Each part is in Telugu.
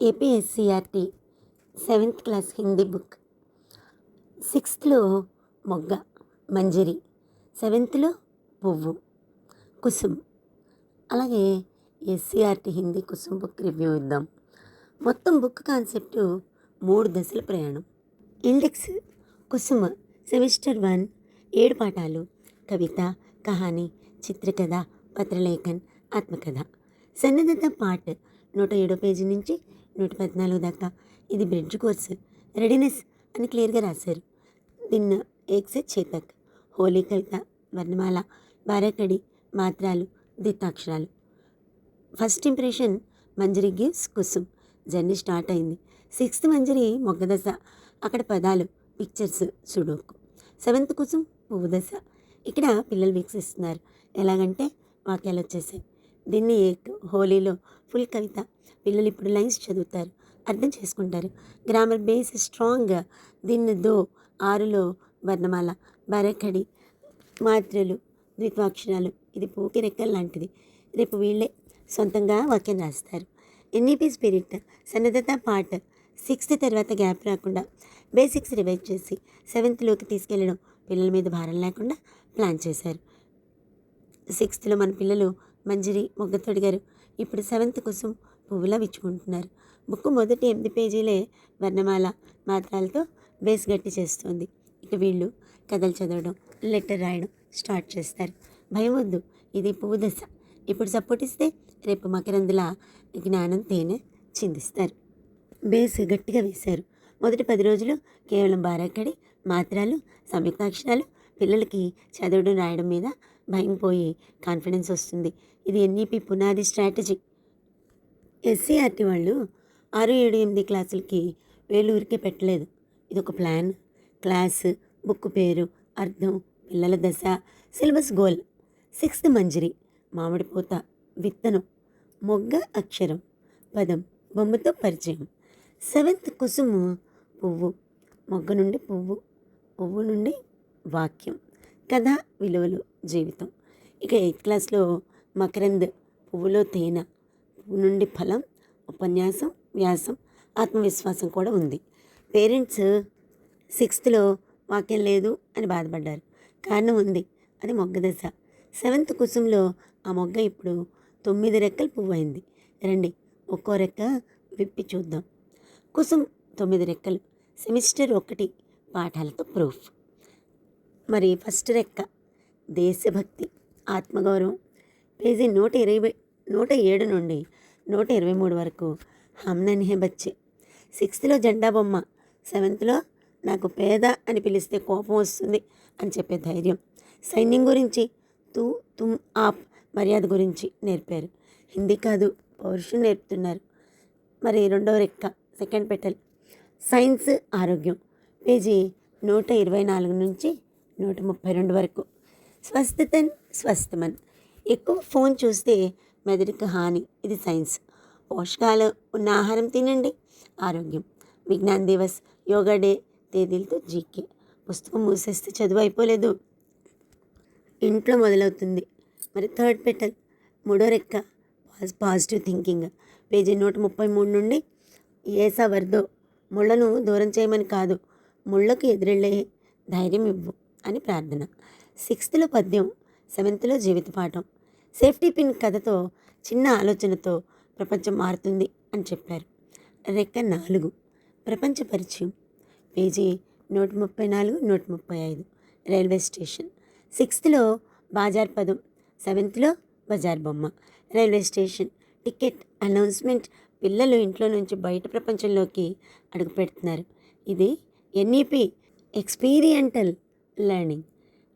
APSCERT 7th class Hindi book. 6th మొగ్గ మంజరి, 7th పువ్వు కుసుమ్. అలాగే SCERT Hindi Kusum book review ఇద్దాం. మొత్తం బుక్ కాన్సెప్ట్ 3 దశల ప్రయాణం. ఇండెక్స్ కుసుమ్ సెమిస్టర్ 1 7 పాఠాలు, కవిత, కహాని, చిత్రకథ, పత్రలేఖన్, ఆత్మకథ. సన్నద్ధత పార్ట్ 107 పేజీ నుంచి 114 దాకా. ఇది బ్రిడ్జ్ కోర్సు. రెడీనెస్ అని క్లియర్గా రాశారు. దీన్ని ఏక్సే చేతక్, హోలీ కవిత, వర్ణమాల, బారాకడి, మాత్రాలు, ద్వితాక్షరాలు. ఫస్ట్ ఇంప్రెషన్ మంజరి గివ్స్ కుసుమ్. జర్నీ స్టార్ట్ అయింది. 6th మంజరి మొగ్గ దశ, అక్కడ పదాలు, పిక్చర్స్, సుడోకు. 7th కుసుమ్ పువ్వు దశ. ఇక్కడ పిల్లలు వీక్షిస్తున్నారు. ఎలాగంటే వాక్యాలు వచ్చేసాయి. దీన్ని హోలీలో ఫుల్ కవిత. పిల్లలు ఇప్పుడు లైన్స్ చదువుతారు, అర్థం చేసుకుంటారు. Grammar base strong. దీన్ని 6లో వర్ణమాల, బరకడి, మాత్రలు, ద్విత్వాక్షరాలు. ఇది పూకి రెక్కలు లాంటిది. రేపు వీళ్ళే సొంతంగా వాక్యం రాస్తారు. NEP spirit. సన్నద్ధత పార్ట్ 6th తర్వాత గ్యాప్ రాకుండా బేసిక్స్ రివైజ్ చేసి 7thలోకి తీసుకెళ్ళడం పిల్లల మీద భారం లేకుండా ప్లాన్ చేశారు. 6thలో మన పిల్లలు మంజరి మొగ్గ తొడిగారు. ఇప్పుడు 7th కుసుమ్ పువ్వులా విచ్చుకుంటున్నారు. బుక్ మొదటి 8 పేజీలే వర్ణమాల, మాత్రాలతో బేస్ గట్టి చేస్తుంది. ఇక వీళ్ళు కథలు చదవడం, లెటర్ రాయడం స్టార్ట్ చేస్తారు. భయం వద్దు, ఇది పువ్వు దశ. ఇప్పుడు సపోర్ట్ ఇస్తే రేపు మకరందుల జ్ఞానం తేనె చిందిస్తారు. బేస్ గట్టిగా వేశారు. మొదటి 10 రోజులు కేవలం బారాకడి, మాత్రాలు, సంయుక్తాక్షరాలు. పిల్లలకి చదవడం రాయడం మీద భయం పోయి కాన్ఫిడెన్స్ వస్తుంది. ఇది ఎన్ఈపీ పునాది స్ట్రాటజీ. ఎస్సీఆర్టీ వాళ్ళు 6, 7, 8 క్లాసులకి వేలూరికే పెట్టలేదు. ఇదొక ప్లాన్. క్లాస్, బుక్ పేరు, అర్థం, పిల్లల దశ, సిలబస్ గోల్. 6th మంజరి మామిడి పూత, విత్తనం, మొగ్గ అక్షరం, పదం, బొమ్మతో పరిచయం. 7th కుసుము పువ్వు, మొగ్గ నుండి పువ్వు, పువ్వు నుండి వాక్యం, కథ, విలువలు, జీవితం. ఇక 8th క్లాస్లో మకరంద్, పువ్వులో తేనె, పువ్వు నుండి ఫలం, ఉపన్యాసం, వ్యాసం, ఆత్మవిశ్వాసం కూడా ఉంది. పేరెంట్స్ 6thలో వాక్యం లేదు అని బాధపడ్డారు. కారణం ఉంది, అది మొగ్గ దశ. 7th కుసుంలో ఆ మొగ్గ ఇప్పుడు 9 రెక్కల పువ్వు అయింది. రండి ఒక్కో రెక్క విప్పి చూద్దాం. కుసుమ్ 9 రెక్కలు. సెమిస్టర్ 1 పాఠాలతో ప్రూఫ్. మరి ఫస్ట్ రెక్క దేశభక్తి, ఆత్మగౌరవం. పేజీ 107 నుండి 123 వరకు. హమ్ నన్హీ హే బచ్చే. 6thలో జెండా బొమ్మ. 7thలో నాకు పేద అని పిలిస్తే కోపం వస్తుంది అని చెప్పే ధైర్యం. సైన్యం గురించి తూ, తుమ్, ఆప్ మర్యాద గురించి నేర్పారు. హిందీ కాదు, పౌరుషం నేర్పుతున్నారు. మరి రెండవ రెక్క సెకండ్ పెటల్ సైన్స్, ఆరోగ్యం. పేజీ 124 నుంచి 132 వరకు. స్వస్థతన్, స్వస్థమన్. ఎక్కువ ఫోన్ చూస్తే మెదడుకు హాని, ఇది సైన్స్. పోషకాలు ఉన్న ఆహారం తినండి, ఆరోగ్యం. విజ్ఞాన్ దివస్, యోగా డే, తేదీలతో జీకే. పుస్తకం మూసేస్తే చదువు అయిపోలేదు, ఇంట్లో మొదలవుతుంది. మరి థర్డ్ పెటల్ మూడో రెక్క పాజిటివ్ థింకింగ్. పేజీ 133 నుండి ఏసా వర్దో. ముళ్ళను దూరం చేయమని కాదు, ముళ్ళకు ఎదురెళ్ళే ధైర్యం ఇవ్వు అని ప్రార్థన. 6thలో పద్యం, 7thలో జీవిత పాఠం. సేఫ్టీ పిన్ కథతో, చిన్న ఆలోచనతో ప్రపంచం మారుతుంది అని చెప్పారు. రెక్క 4 ప్రపంచ పరిచయం. పేజీ 134, 135. Railway station. 6thలో బాజార్ పదం, 7thలో బజార్ బొమ్మ. Railway station, ticket, announcement. పిల్లలు ఇంట్లో నుంచి బయట ప్రపంచంలోకి అడుగు పెడుతున్నారు. ఇది ఎన్ఈపి ఎక్స్పీరియంటల్ లెర్నింగ్.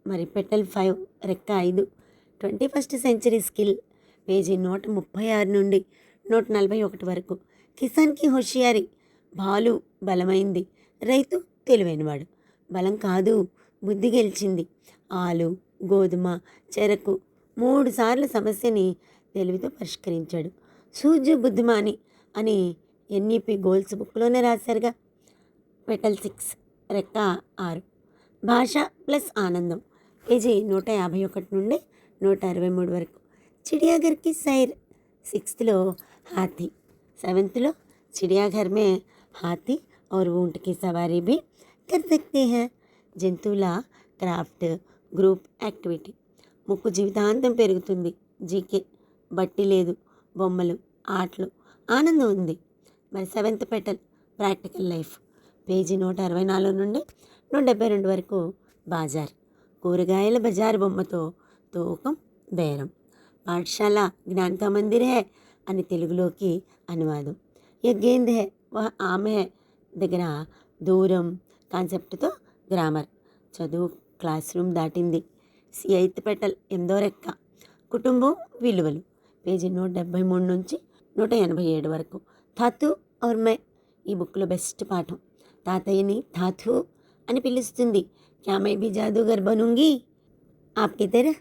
మరి పెటల్ 5 రెక్క 5 21st సెంచరీ స్కిల్. పేజీ 136 నుండి 141 వరకు. కిసాన్కి హోషియారి. బాలు బలమైంది, రైతు తెలివైనవాడు. బలం కాదు, బుద్ధి గెలిచింది. ఆలు, గోధుమ, చెరకు 3 సార్లు సమస్యని తెలివితో పరిష్కరించాడు. సూర్య బుద్ధిమాని అని ఎన్ఈపి గోల్స్ బుక్లోనే రాశారుగా. పెటల్ 6 రెక్క 6 భాష ప్లస్ ఆనందం. పేజీ 151 నుండి 163 వరకు. చిడియాగర్కి సైర్. 6thలో హాతీ, 7thలో चिड़ियाघर में हाथी और ऊंट की सवारी भी कर सकते हैं. జంతువుల క్రాఫ్ట్ గ్రూప్ యాక్టివిటీ. ముక్కు జీవితాంతం పెరుగుతుంది. జీకే బట్టి లేదు, బొమ్మలు, ఆటలు, ఆనందం ఉంది. మరి 7th petal practical life. Page 164 నుండి 172 వరకు బాజార్. కూరగాయల బజారు బొమ్మతో తూకం బేరం. పాఠశాల జ్ఞాన్ కా మందిర్ హై అని తెలుగులోకి అనువాదం. ఏ గేంద్ హై వహ్ ఆమ్ హై దగ్గర దూరం కాన్సెప్ట్తో గ్రామర్. చదువు క్లాస్ రూమ్ దాటింది. 8th పెటల్ 8వ రెక్క. కుటుంబం విలువలు. పేజీ 173 నుంచి 187 వరకు. తాతు ఔర్ మే ఈ బుక్లో బెస్ట్ పాఠం. తాతయ్యని తాతు అని పిలుస్తుంది. క్యా మై భీ జాదూగర్ బనూంగి ఆప్కి తెరహ్.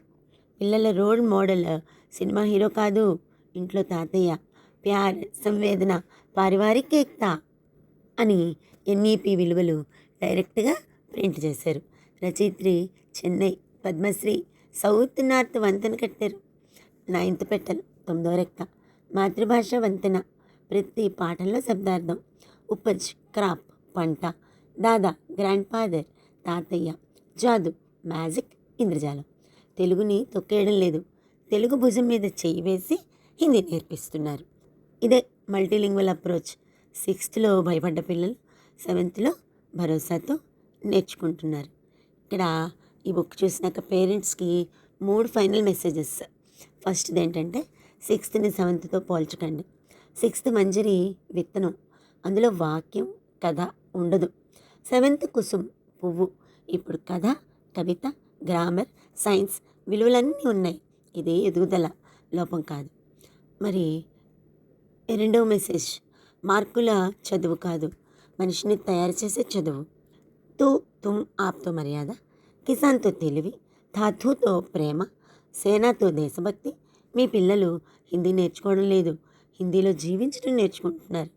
పిల్లల రోల్ మోడల్ సినిమా హీరో కాదు, ఇంట్లో తాతయ్య. ప్యార్, సంవేదన, పారివారిక ఏకత అని ఎన్ఈపి విలువలు డైరెక్ట్గా ప్రింట్ చేశారు. రచయిత్రి చెన్నై పద్మశ్రీ. సౌత్ నార్త్ వంతెన కట్టారు. 9th పెటల్ 9వ రెక్క. మాతృభాష వంతెన. ప్రతి పాఠంలో శబ్దార్థం. ఉపజ్ క్రాప్ పంట. దాదా గ్రాండ్ ఫాదర్ తాతయ్య. జాదు మ్యాజిక్ ఇంద్రజాలం. తెలుగుని తొక్కేయడం లేదు, తెలుగు భుజం మీద చెయ్యి వేసి హిందీ నేర్పిస్తున్నారు. ఇదే మల్టీలింగ్వల్ అప్రోచ్. 6thలో భయపడ్డ పిల్లలు 7thలో భరోసాతో నేర్చుకుంటున్నారు. ఇక్కడ ఈ బుక్ చూసినాక పేరెంట్స్కి 3 ఫైనల్ మెసేజెస్. ఫస్ట్ది ఏంటంటే 6thని 7thతో పోల్చకండి. 6th మంజరి విత్తనం, అందులో వాక్యం కథ ఉండదు. 7th కుసుమ్ పువ్వు, ఇప్పుడు కథ, కవిత, గ్రామర్, సైన్స్ విలువలన్నీ ఉన్నాయి. ఇది ఎదుగుదల, లోపం కాదు. మరి రెండవ మెసేజ్ మార్కుల చదువు కాదు, మనిషిని తయారు చేసే చదువు. తూ తుమ్ ఆప్తో మర్యాద, కిసాన్తో తెలివి, ధాతుతో ప్రేమ, సేనాతో దేశభక్తి. మీ పిల్లలు హిందీ నేర్చుకోవడం లేదు, హిందీలో జీవించడం నేర్చుకుంటున్నారు.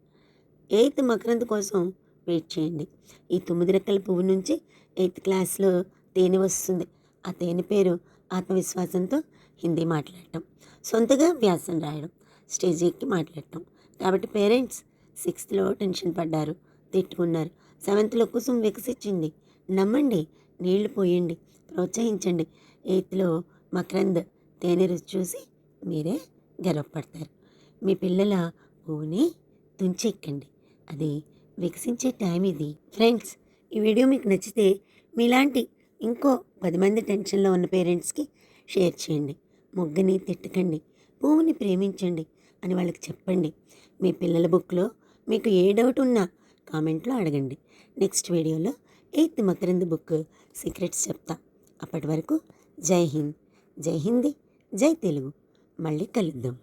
8th మకరంద్ కోసం వెయిట్ చేయండి. ఈ 9 రెక్కల పువ్వు నుంచి 8th క్లాస్లో తేనె వస్తుంది. ఆ తేనె పేరు ఆత్మవిశ్వాసంతో హిందీ మాట్లాడటం, సొంతగా వ్యాసం రాయడం, స్టేజ్ ఎక్కి మాట్లాడటం. కాబట్టి పేరెంట్స్ 6thలో టెన్షన్ పడ్డారు, తిట్టుకున్నారు. 7thలో కుసుం వికసించింది. నమ్మండి, నీళ్లు పోయండి, ప్రోత్సహించండి. 8thలో మకరంద్ తేనె రుచి చూసి మీరే గర్వపడతారు. మీ పిల్లల పువ్వుని తుంచెక్కండి, అది వికసించే టైం ఇది. ఫ్రెండ్స్, ఈ వీడియో మీకు నచ్చితే మీలాంటి ఇంకో 10 మంది టెన్షన్లో ఉన్న పేరెంట్స్కి షేర్ చేయండి. మొగ్గని తిట్టకండి, పువ్వుని ప్రేమించండి అని వాళ్ళకి చెప్పండి. మీ పిల్లల బుక్లో మీకు ఏ డౌట్ ఉన్నా కామెంట్లో అడగండి. నెక్స్ట్ వీడియోలో 8th మకరంద్ బుక్ సీక్రెట్స్ చెప్తా. అప్పటి వరకు జై హింద్, జై హిందీ, జై తెలుగు. మళ్ళీ కలుద్దాం.